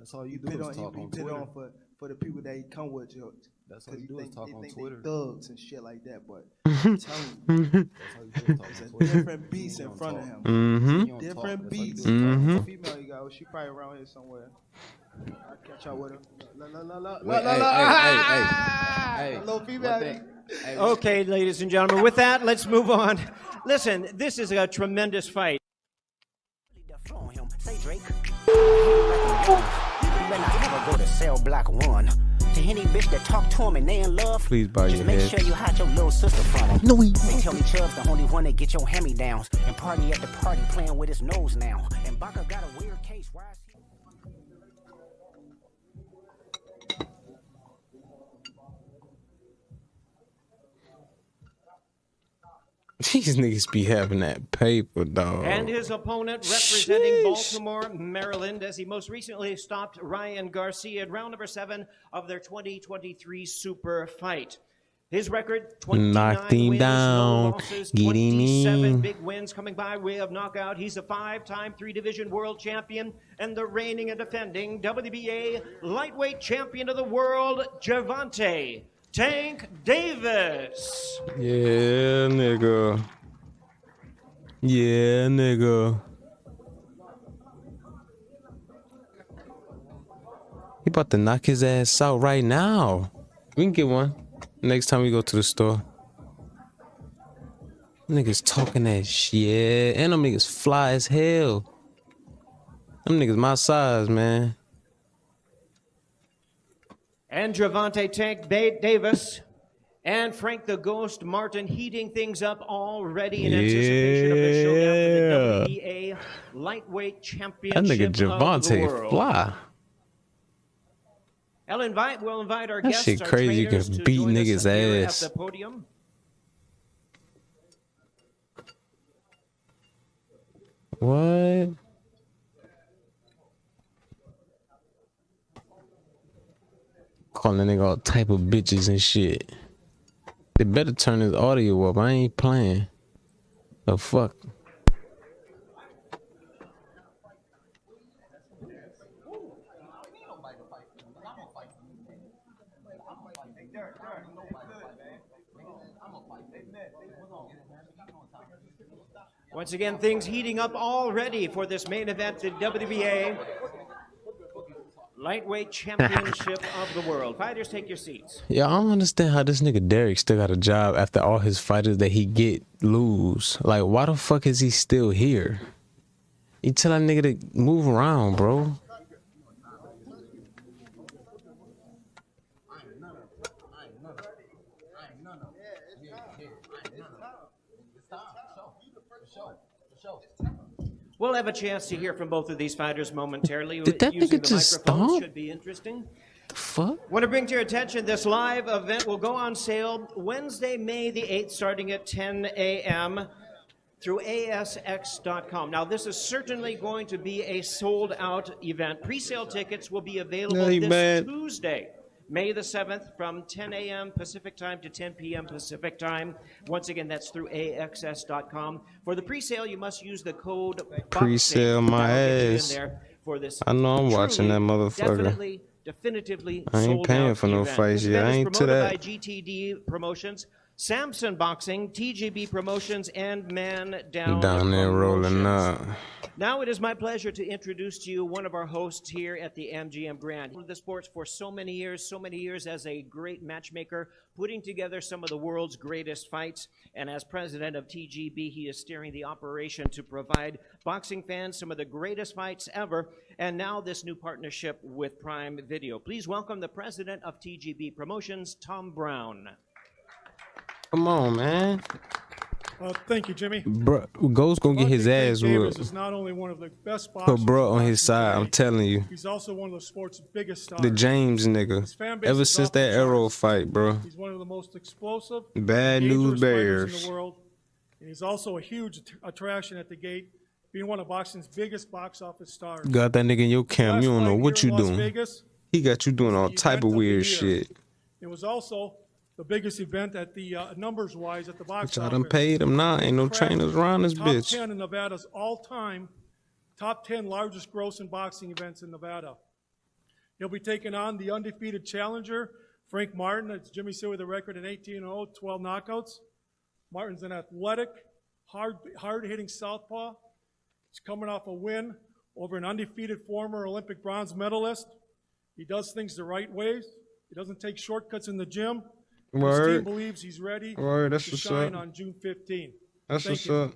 That's all you do is talk on Twitter. On for the people that come with you. That's all you do is talk on Twitter. Thugs and shit like that, but I'm telling you, that's all you do is talk it's on a Twitter. different beast in front of him. Mm-hmm. Different beats. Mm-hmm. Female you got, she probably around here somewhere. I'll catch up with her. Hey, little female. Okay, ladies and gentlemen, with that, let's move on. Listen, this is a tremendous fight. Say Drake, you better not ever go to cell block 1. To any bitch that talk to him and they in love, please bow your head. Just make sure you hide your little sister from him. No, they tell me Chubb's the only one that get your hand-me-downs and party at the party playing with his nose now. And Baca got a weird case. Why is he... These niggas be having that paper, dog. And his opponent representing Baltimore, Maryland, as he most recently stopped Ryan Garcia at round number 7 of their 2023 Super Fight. His record, 29 knocked him wins, down, no losses, get 27 him big wins coming by way of knockout. He's a 5-time 3-division world champion and the reigning and defending WBA lightweight champion of the world, Gervonta Tank Davis. Yeah, nigga. Yeah, nigga. He about to knock his ass out right now. We can get one next time we go to the store. Niggas talking that shit. And them niggas fly as hell. Them niggas my size, man. And Gervonta Tank Davis and Frank the Ghost Martin heating things up already in anticipation of the showdown for the WBA lightweight championship. That nigga Gervonta fly. We'll invite our that guests, shit our crazy. You can beat niggas' ass at the podium. What? Calling nigga all type of bitches and shit. They better turn his audio up. I ain't playing. The fuck? Once again, things heating up already for this main event, the WBA Lightweight Championship of the World. Fighters, take your seats. Yeah, I don't understand how this nigga Derek still got a job after all his fighters that he get lose. Like, why the fuck is he still here? You tell that nigga to move around, bro. We'll have a chance to hear from both of these fighters momentarily. Did that nigga just stop? Should be interesting. The fuck? Want to bring to your attention this live event will go on sale Wednesday, May the 8th, starting at 10 a.m. through ASX.com. Now, this is certainly going to be a sold-out event. Pre-sale tickets will be available this Tuesday, May the 7th, from 10 a.m. Pacific time to 10 p.m. Pacific time. Once again, that's through AXS.com. For the pre-sale, you must use the code pre-sale my ass. There for this I know I'm watching that motherfucker. Definitively I ain't paying for no fights yet. I ain't to that. By GTD Promotions, Samson Boxing, TGB Promotions, and Man Down there rolling up. Now it is my pleasure to introduce to you one of our hosts here at the MGM Grand. He the sports for so many years as a great matchmaker, putting together some of the world's greatest fights. And as president of TGB, he is steering the operation to provide boxing fans some of the greatest fights ever. And now this new partnership with Prime Video. Please welcome the president of TGB Promotions, Tom Brown. Come on, man. Thank you, Jimmy. Bro, Ghost gonna get his ass whooped. Is not only one of the best boxers, put bro on his side, I'm telling you. He's also one of the sport's biggest stars. The James nigga. Ever since that Arrow fight, bro. He's one of the most explosive, Bad News Bears in the world. And he's also a huge attraction at the gate, being one of boxing's biggest box office stars. Got that nigga in your camp. You don't know what you doing. Vegas, he got you doing all type of weird shit. It was also the biggest event at the numbers-wise at the box office. I done paid him now. Ain't no trainers around this bitch. Top 10 in Nevada's all-time top 10 largest grossing boxing events in Nevada. He'll be taking on the undefeated challenger, Frank Martin. It's Jimmy said with a record in 18-0, 12 knockouts. Martin's an athletic, hard-hitting southpaw. He's coming off a win over an undefeated former Olympic bronze medalist. He does things the right ways. He doesn't take shortcuts in the gym. His team Word. believes he's ready Word, that's to what's shine up. on June 15. That's Thank what's you. up.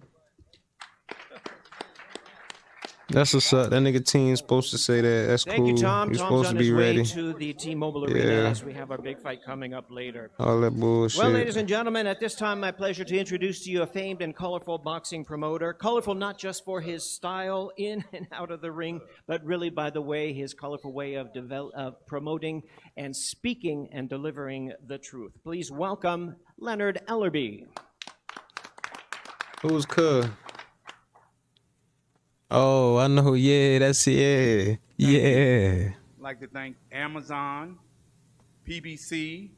That's what's up. That nigga team's supposed to say that. That's Thank cool. you, Tom. He's Tom's supposed on to be his way ready. to the T-Mobile Arena Yeah. as we have our big fight coming up later. All that bullshit. Well, ladies and gentlemen, at this time, my pleasure to introduce to you a famed and colorful boxing promoter. Colorful not just for his style in and out of the ring, but really by the way, his colorful way of promoting and speaking and delivering the truth. Please welcome Leonard Ellerby. Who's Cuz? Oh, I know. Yeah, that's yeah. Yeah. I'd like to thank Amazon, PBC,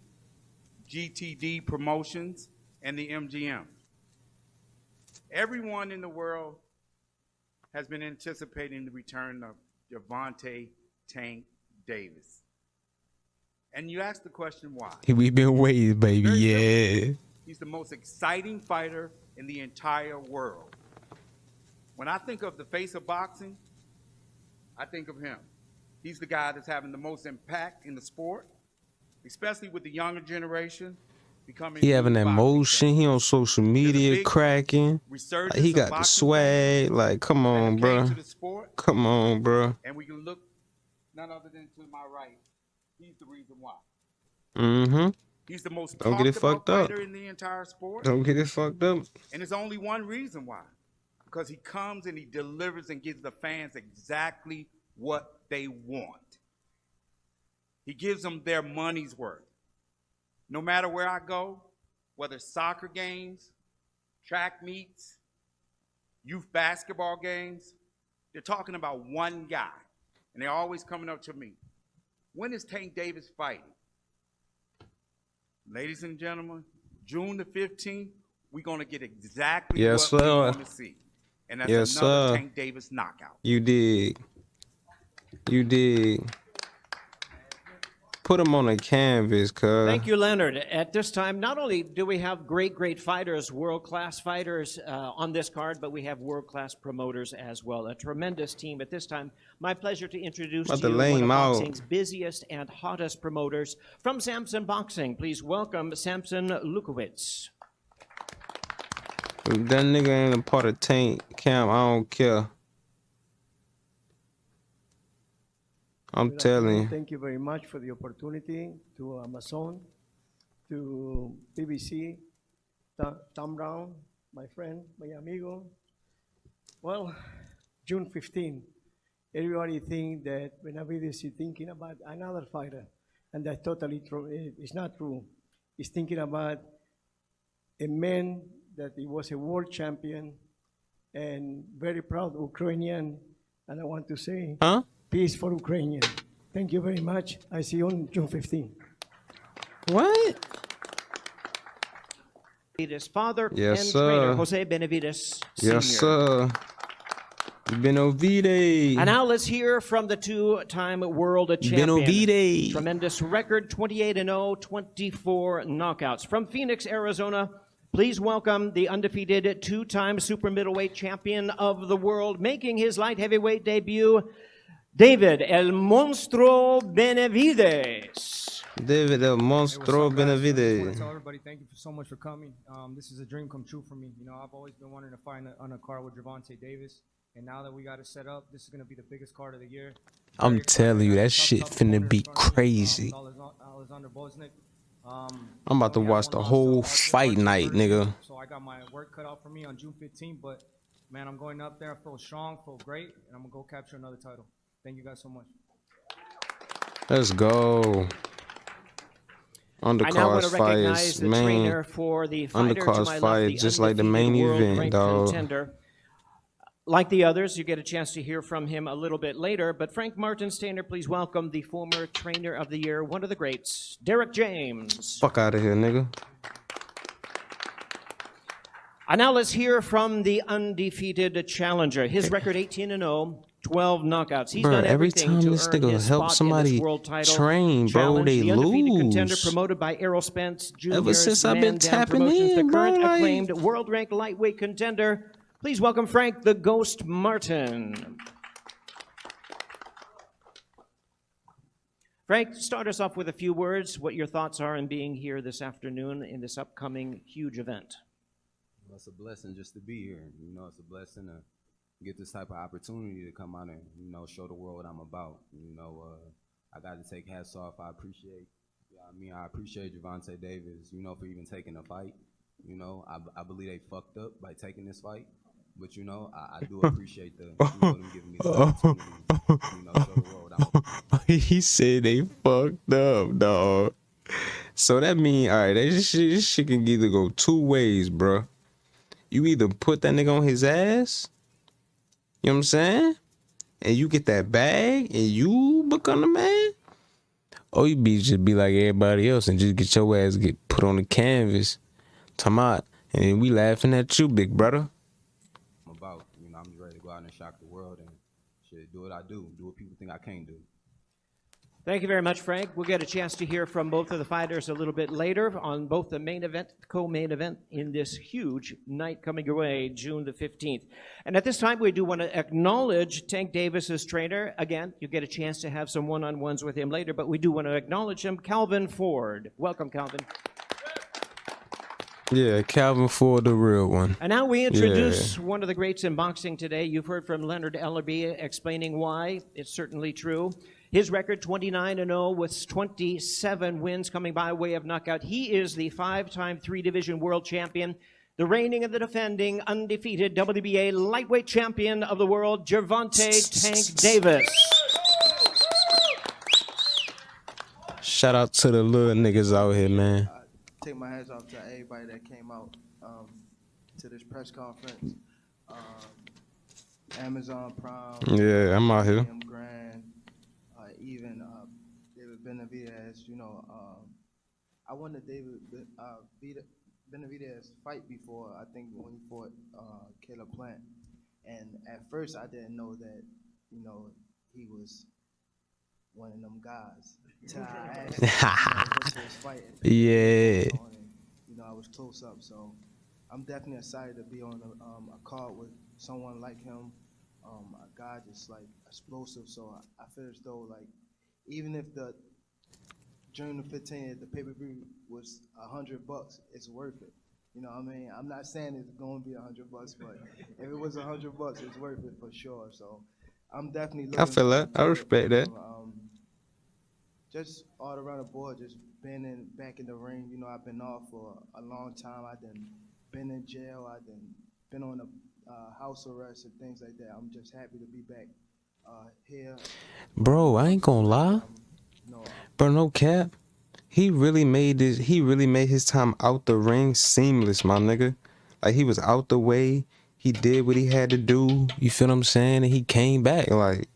GTD Promotions, and the MGM. Everyone in the world has been anticipating the return of Gervonta Tank Davis. And you ask the question why. We've been waiting, baby. Very Yeah. He's the most exciting fighter in the entire world. When I think of the face of boxing, I think of him. He's the guy that's having the most impact in the sport, especially with the younger generation becoming. He having that boxing motion. fans. He on social media big cracking. Resurgence He of got the boxing swag. Like, come on, fans that bro. came to the sport, Come on, bro. and we can look none other than to my right. He's the reason why. Mm-hmm. He's the most Don't get it talked about fucked up. fighter in the entire sport. Don't get it fucked up. And there's only one reason why. Because he comes and he delivers and gives the fans exactly what they want. He gives them their money's worth. No matter where I go, whether it's soccer games, track meets, youth basketball games, they're talking about one guy. And they're always coming up to me. When is Tank Davis fighting? Ladies and gentlemen, June the 15th, we're going to get exactly Yes, what we sir. want to see. And that's Yes, another sir. Tank Davis knockout. You dig. You dig. Put him on a canvas, cuz. Thank you, Leonard. At this time, not only do we have great fighters, world-class fighters on this card, but we have world-class promoters as well. A tremendous team. At this time, my pleasure to introduce About to to you lay one of him out. boxing's busiest and hottest promoters from Samson Boxing. Please welcome Samson Lukowitz. If that nigga ain't a part of Tank Camp, I don't care. I'm telling you. Thank you very much for the opportunity to Amazon, to BBC, Tom Brown, my friend, my amigo. Well, June 15, everybody think that Benavides is thinking about another fighter, and that's totally true. It's not true. He's thinking about a man that he was a world champion and very proud Ukrainian, and I want to say, Huh? peace for Ukrainian. Thank you very much. I see you on June 15. What? His father Yes, and sir. trainer, Jose Benavides Sr. Yes, sir. Benavides. And now let's hear from the two-time world champion. Benavides. Tremendous record, 28-0, 24 knockouts. From Phoenix, Arizona, please welcome the undefeated two-time super middleweight champion of the world, making his light heavyweight debut, David El Monstro Benavides. David El Monstro I want to Benavides. tell everybody thank you so much for coming. This is a dream come true for me. You know, I've always been wanting to fight on a card with Gervonta Davis, and now that we got it set up, this is going to be the biggest card of the year. I'm Very telling you, excited. that Tough shit finna opponent be in front of me, crazy. Alexander Bosnick. I'm about to only had watch one the loss, whole so fight Archie night, version. nigga. So I got my work cut out for me on June 15th, but man, I'm going up there. I feel strong, feel great, and I'm going to go capture another title. Thank you guys so much. Let's go. I now want Undercards to recognize fights, the man. trainer for the fighter to Undercards my left, fight, just like the main undefeated event, world-ranked dog. contender. Like the others, you get a chance to hear from him a little bit later. But Frank Martin's trainer, please welcome the former trainer of the year, one of the greats, Derek James. Fuck out of here, nigga. And now let's hear from the undefeated challenger. His record 18-0, 12 knockouts. He's Bro, done every everything time to this earn nigga his help spot somebody in this world title train, bro, challenge. they The undefeated contender lose. promoted by Errol Spence Jr. Ever since I've been Man Down tapping Promotions, in, the bro, current like- acclaimed world-ranked lightweight contender. Please welcome Frank the Ghost Martin. Frank, start us off with a few words, what your thoughts are in being here this afternoon in this upcoming huge event. Well, it's a blessing just to be here. You know, it's a blessing to get this type of opportunity to come out and, you know, show the world what I'm about. You know, I got to take hats off. I appreciate, I appreciate Gervonta Davis, you know, for even taking the fight. You know, I believe they fucked up by taking this fight. But, you know, I do appreciate the, you know, them giving me the opportunity to, you know, show the world what I'm about. He said they fucked up, dog. So that mean, all right, this shit can either go two ways, bro. You either put that nigga on his ass, you know what I'm saying? And you get that bag and you become the man. Or you just be like everybody else and just get your ass get put on the canvas, and then we laughing at you, big brother. I'm about, you know, I'm just ready to go out and shock the world and shit, do what I do what people think I can't do. Thank you very much, Frank. We'll get a chance to hear from both of the fighters a little bit later on both the main event, co-main event in this huge night coming your way, June the 15th. And at this time, we do want to acknowledge Tank Davis's trainer. Again, you get a chance to have some one-on-ones with him later, but we do want to acknowledge him, Calvin Ford. Welcome, Calvin. Yeah, Calvin Ford, the real one. And now we introduce one of the greats in boxing today. You've heard from Leonard Ellerby explaining why. It's certainly true. His record, 29-0 with 27 wins coming by way of knockout. He is the five-time three-division world champion, the reigning and the defending undefeated WBA lightweight champion of the world, Gervonta Tank Davis. Shout out to the little niggas out here, man. Take my hats off to everybody that came out to this press conference. Amazon Prime. Yeah, I'm out here. M. Grand, even David Benavidez. You know, I wanted David Benavidez fight before. I think when he fought Caleb Plant, and at first I didn't know that, you know, he was one of them guys. Till I asked him, what's his fight? Yeah. You know, I was close up, so I'm definitely excited to be on a card with someone like him. A guy just like explosive, so I feel as though like even if the June the 15th, the pay-per-view was $100, it's worth it. You know what I mean? I'm not saying it's going to be $100, but if it was $100, it's worth it for sure. So I'm definitely. I feel that. I respect that. Just all around the board, just being back in the ring. You know, I've been off for a long time. I've been in jail. I've been on a house arrest and things like that. I'm just happy to be back here. Bro, I ain't gonna lie. Bro, no cap. He really made his time out the ring seamless, my nigga. Like, he was out the way. He did what he had to do. You feel what I'm saying? And he came back. Like,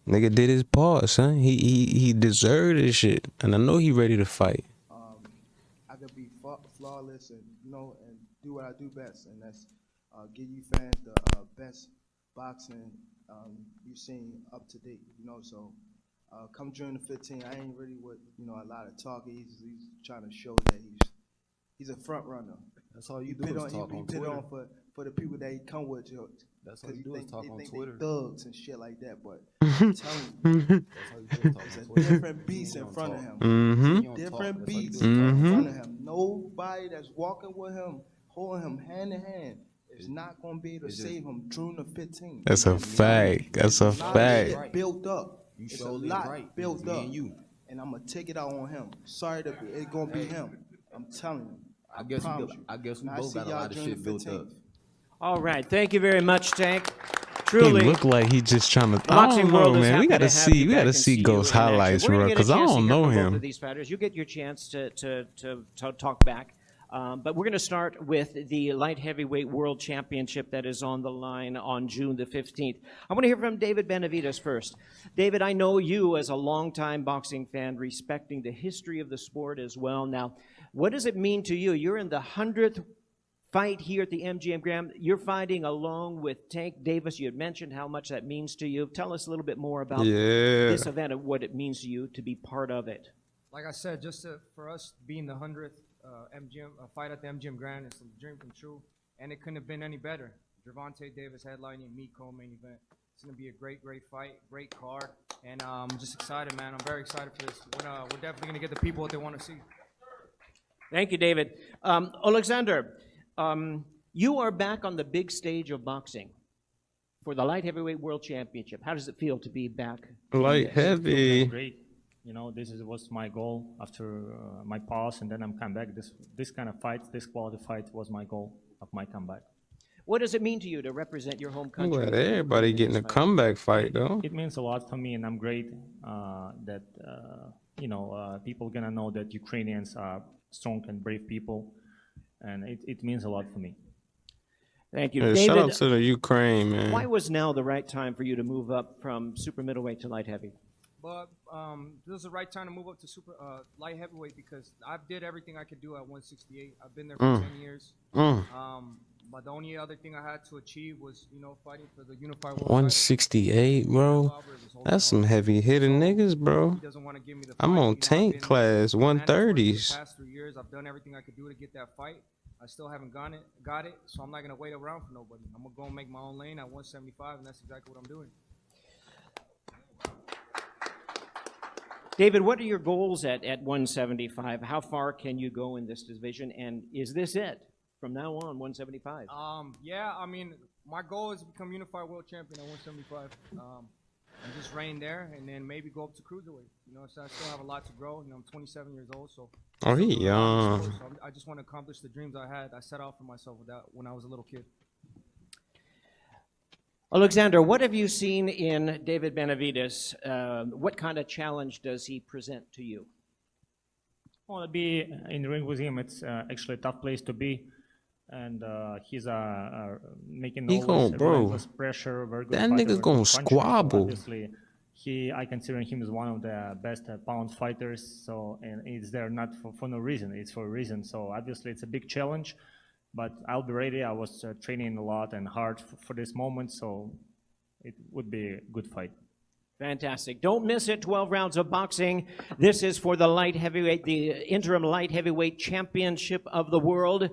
nigga did his part, son. He deserved this shit. And I know he ready to fight. I could be flawless and, you know, and do what I do best. And that's give you fans the best boxing you've seen up to date, you know. So come June the 15th, I ain't really with, you know, a lot of talk. He's trying to show that he's a front runner. That's all you do is talk on Twitter. On for the people that he come with, you. That's all you do is talk on Twitter. They thugs and shit like that, but I'm telling you, it's a different beast in front of him. Mm-hmm. Different beast in front of him. Nobody that's walking with him, holding him hand in hand, is not going to be able to save him June the 15th. That's a fact. That's a fact. It's built up. It's a lot built up. And I'm going to take it out on him. Sorry, it's going to be him. I'm telling you. I guess we both got a lot of shit built up. All right. Thank you very much, Tank. He Truly. look like he just trying to. I Boxing don't know, world is man. happy We to gotta have see. you We back gotta and see you Ghost in action. highlights, We're gonna bro, get a because I chance to don't hear know from both him. of these fighters. You get your chance to talk back. But we're going to start with the light heavyweight world championship that is on the line on June the 15th. I want to hear from David Benavidez first. David, I know you as a longtime boxing fan, respecting the history of the sport as well. Now, what does it mean to you? You're in the 100th fight here at the MGM Grand. You're fighting along with Tank Davis. You had mentioned how much that means to you. Tell us a little bit more about this event and what it means to you to be part of it. Like I said, for us being the 100th MGM fight at the MGM Grand, it's a dream come true, and it couldn't have been any better. Gervonta Davis headlining, me co-main event. It's going to be a great, great fight, great card, and I'm just excited, man. I'm very excited for this. We're definitely going to get the people what they want to see. Thank you, David. Alexander, you are back on the big stage of boxing for the light heavyweight world championship. How does it feel to be back? Light heavy. Great. You know, was my goal after my pause, and then I'm come back. This kind of fight, this quality fight was my goal of my comeback. What does it mean to you to represent your home I'm country? glad everybody getting a comeback fight, though. It means a lot for me, and I'm great that, people gonna know that Ukrainians are strong and brave people, and it means a lot for me. Thank you. Yeah, David, shout out to the Ukraine, man. why was now the right time for you to move up from super middleweight to light heavy? But this is the right time to move up to super light heavyweight because I did everything I could do at 168. I've been there for 10 years. But the only other thing I had to achieve was, fighting for the unified world 168, bro. That's some heavy hitting niggas, bro. He doesn't want to give me the I'm fight. on tank class, For the 130s. past 3 years, I've done everything I could do to get that fight. I still haven't got it, so I'm not gonna wait around for nobody. I'm gonna go and make my own lane at 175, and that's exactly what I'm doing. David, what are your goals at 175? How far can you go in this division? And is this it from now on, 175? Yeah, I mean, my goal is to become unified world champion at 175. And just reign there, and then maybe go up to cruiserweight. So I still have a lot to grow. I'm 27 years old, so. Oh, he So young. I just want to accomplish the dreams I set out for myself with that when I was a little kid. Alexander, what have you seen in David Benavidez? What kind of challenge does he present to you? Well, to be in the ring with him, it's actually a tough place to be. And he's making He always gon', bro. relentless pressure. Very good That fighter, nigga very gonna good puncher. So squabble. obviously, I consider him as one of the best pound fighters. So, and it's there not for no reason. It's for a reason. So obviously, it's a big challenge. But I'll be ready. I was training a lot and hard for this moment. So it would be a good fight. Fantastic. Don't miss it. 12 rounds of boxing. This is for the light heavyweight, the interim light heavyweight championship of the world.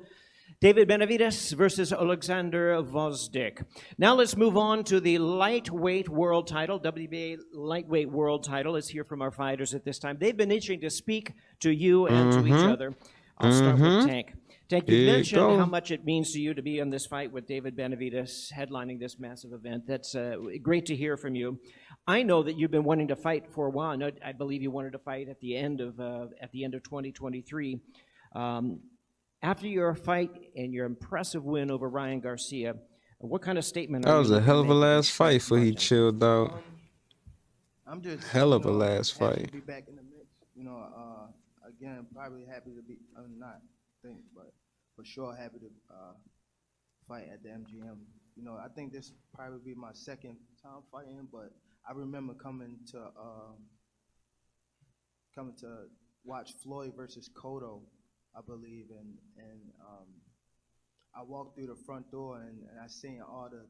David Benavidez versus Alexander Gvozdyk. Now let's move on to the lightweight world title. WBA lightweight world title is here from our fighters at this time. They've been itching to speak to you and to each other. I'll start with Tank. Tank, you mentioned how much it means to you to be in this fight with David Benavidez headlining this massive event. That's great to hear from you. I know that you've been wanting to fight for a while. I believe you wanted to fight at the end of 2023. After your fight and your impressive win over Ryan Garcia, what kind of statement That are was you a hell of a making last to fight for he Martin? chilled out. I'm just Hell of a you know, last happy fight. to be back in the mix. Again, probably happy to be not think, but for sure happy to fight at the MGM. I think this probably be my second time fighting, but I remember coming to watch Floyd versus Cotto, I believe, and I walked through the front door and I seen all the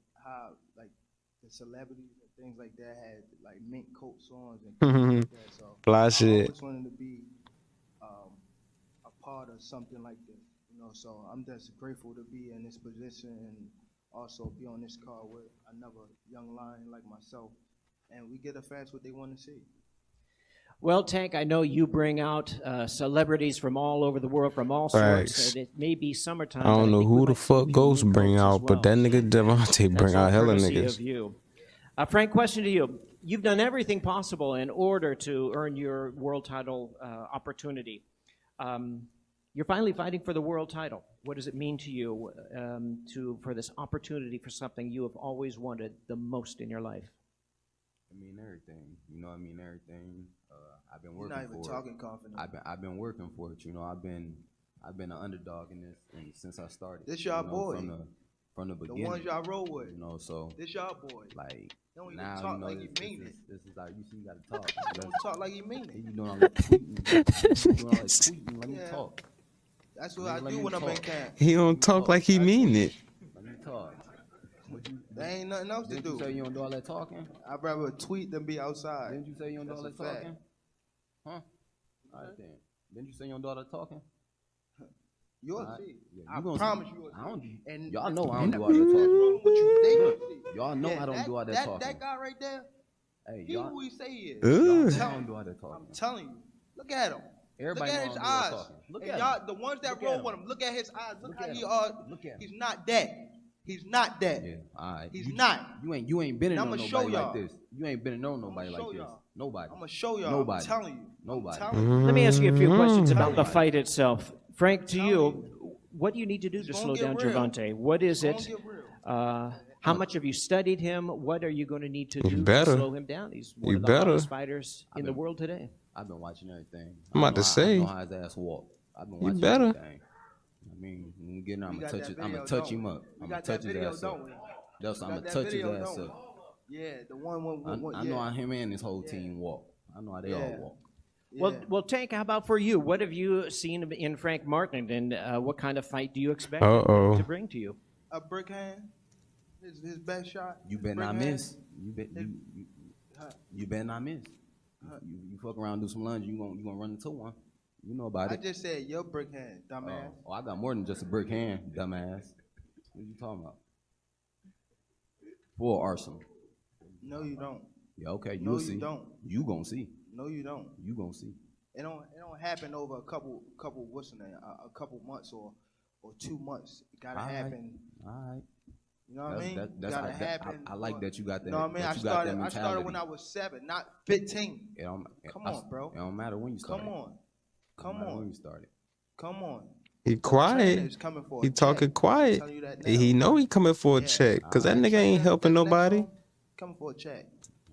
the celebrities and things like that had like mink coats on and things like that. So Fly I shit. always wanted to be a part of something like this, So I'm just grateful to be in this position and also be on this card with another young lion like myself, and we get the fans what they want to see. Well, Tank, I know you bring out celebrities from all over the world, from all sorts. Facts. And it may be summertime. I don't but know think who we the might see fuck you Ghost in bring coats as out, but well. that nigga Devontae bring That's out all hella courtesy niggas. of you. Frank, question to you. You've done everything possible in order to earn your world title opportunity. You're finally fighting for the world title. What does it mean to you for this opportunity for something you have always wanted the most in your life? I mean everything. I mean everything. I've been You're working not even for talking it. confident. I've been working for it. I've been an underdog in this and since I started. This y'all boy. From the The beginning. ones y'all roll with. So This y'all boy. like Don't even now talk like you mean this, it. This is how you gotta talk. Don't talk like you mean it. You know I'm tweeting. You know I'm tweeting. Let me Yeah. talk. That's what I Let do me when I'm in talk. camp. He don't talk like he mean it. Let me talk. There ain't nothing else to Didn't you say do. you don't do all that talking? I'd rather tweet than be outside. Didn't you say you don't do all That's that a fact. talking? Huh? All right then. Didn't you say you don't do all that talking? You'll Alright. see. Yeah, I you gonna promise see. you will see. I don't. And Y'all know I don't do all that Nothing talking. wrong with what you think you see. Y'all know I don't do all that talking. That guy right there, Hey, he y'all. who he say he is. Ugh. Y'all I'm know I telling don't do you. all that talking. I'm telling you. Look at him. Everybody look know at his I don't do all eyes. that talking. Look And at y'all, him. the ones that Look roll at with him. him, look at his eyes. Look, Look how at he him. are. Look at him. He's not that. He's not that. Yeah, all right. He's not. You ain't been in And on I'ma show nobody like y'all. this. You ain't been in on nobody I'ma like show this. y'all. Nobody. I'm gonna show y'all. Nobody. I'm telling you. Nobody. I'm telling you. Let me ask you a few questions about the Nobody. fight itself. Frank, to you, what do you need to do to gonna slow get down real. Gervonta? What is It's it? gonna get real. How much have you studied him? What are you going to need to You do better. to slow him down? He's one You of the better. hottest fighters in the world today. I've been watching everything. I'm about to I say. know how his ass walk. I've been You watching better. everything. I mean, when we get in, I'm We gonna got touch that it. I'm video, gonna touch don't him we? up. We I'm gonna got touch that his video, ass don't up. we? That's I'm Got gonna that touch his video, ass don't up. we? Yeah, the one. I know how him and his whole team walk. I know how they all Yeah. walk. Well, Tank, how about for you? What have you seen in Frank Martin, and what kind of fight do you expect him Uh-oh. to bring to you? A brick hand. His best shot. You better brick not hand. miss. You better not miss. You fuck around, do some lunge, you gonna run into one. You know about I it. just said your brick hand, dumbass. Oh, I got more than just a brick hand, dumbass. What you talking about? Full arsenal. No, you don't. Yeah, okay, No, you'll you see. don't. You gonna see. No, you don't. You gonna see. It don't happen over a couple what's the name? A couple months or 2 months. It gotta All right. happen. All right. You know what I mean? That's gotta how, happen. I like that you got that. You know what I mean? that I you got that started mentality. when I was 7, not 15. It don't, Come on, bro. It don't matter when you started. Come on. Come It don't matter when on. you started. Come on. He quiet. Trainer's coming for He a talking check. quiet. I'm telling you that now. He know he coming for a Yeah. check, cause that nigga ain't Trainer, helping next nobody. one, coming for a check.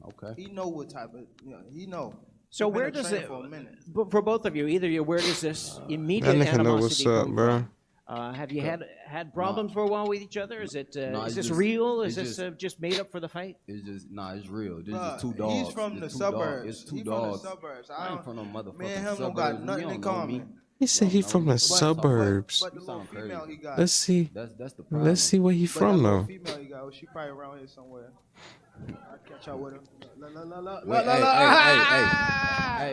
Okay. He know what type of, he know. So He been where a does trainer it, for a minute. for both of you, either you, where does this immediate That nigga know what's animosity up, come bro. from? Have you had problems for a while with each other? Is it No, is it's this just- real? Is it's this just made up for the fight? It's just it's real. This Bruh, is two dogs. He's from the It's two suburbs. Dogs. It's two He dogs. from the suburbs. I ain't from no motherfucking Me and him don't suburbs. got You nothing don't in know me. common. He said he from the suburbs. But the You little sound female crazy. he got. Let's see. That's the problem. Let's see where he But from that little though. female he got, she probably around here somewhere. I'll catch up with her. Wait, hey, hey.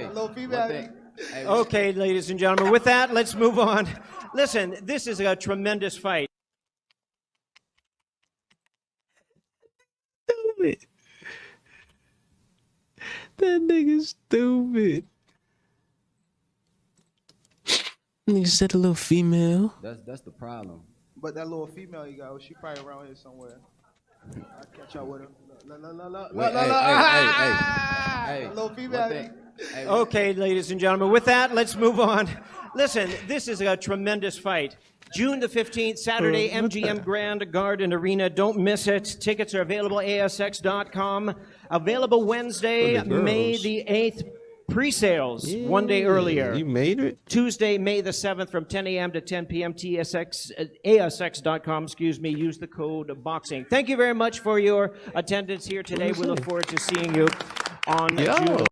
That little One female. thing. Hey, Okay, ladies and gentlemen, with that, let's move on. Listen, this is a tremendous fight. Stupid. That nigga stupid. Nigga said a little female. That's the problem. But that little female he got, she probably around here somewhere. I'll catch up with her. Wait, hey. That little One female. thing. Hey, Okay, ladies and gentlemen, with that, let's move on. Listen, this is a tremendous fight. June the 15th, Saturday, MGM Grand Garden Arena. Don't miss it. Tickets are available at ASX.com. Available Wednesday, For the girls. May the 8th. Pre-sales one day earlier. You made it? Tuesday, May the 7th from 10 a.m. to 10 p.m. ASX.com, use the code BOXING. Thank you very much for your attendance here today. We look forward to seeing you on Yo. June